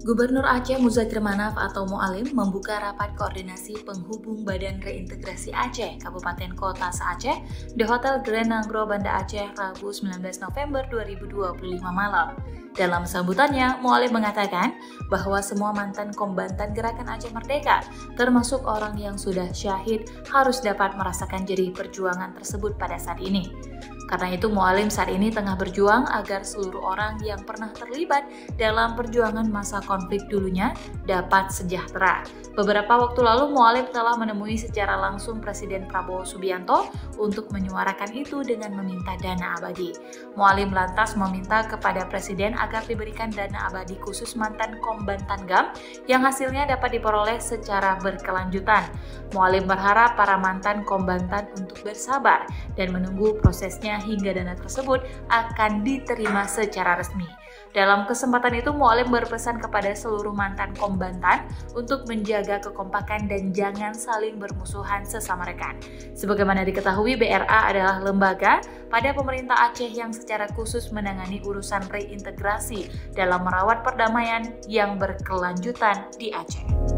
Gubernur Aceh Muzakir Manaf atau Mualim membuka rapat koordinasi penghubung Badan Reintegrasi Aceh Kabupaten Kota se-Aceh di Hotel Grand Nanggro Banda Aceh Rabu 19 November 2025 malam. Dalam sambutannya, Mualim mengatakan bahwa semua mantan kombatan Gerakan Aceh Merdeka, termasuk orang yang sudah syahid, harus dapat merasakan jerih perjuangan tersebut pada saat ini. Karena itu Mualim saat ini tengah berjuang agar seluruh orang yang pernah terlibat dalam perjuangan masa konflik dulunya dapat sejahtera. Beberapa waktu lalu Mualim telah menemui secara langsung Presiden Prabowo Subianto untuk menyuarakan itu dengan meminta dana abadi. Mualim lantas meminta kepada Presiden agar diberikan dana abadi khusus mantan kombatan GAM yang hasilnya dapat diperoleh secara berkelanjutan. Mualim berharap para mantan kombatan untuk bersabar dan menunggu prosesnya hingga dana tersebut akan diterima secara resmi. Dalam kesempatan itu, Mualim berpesan kepada seluruh mantan kombatan untuk menjaga kekompakan dan jangan saling bermusuhan sesama rekan. Sebagaimana diketahui, BRA adalah lembaga pada pemerintah Aceh yang secara khusus menangani urusan reintegrasi dalam merawat perdamaian yang berkelanjutan di Aceh.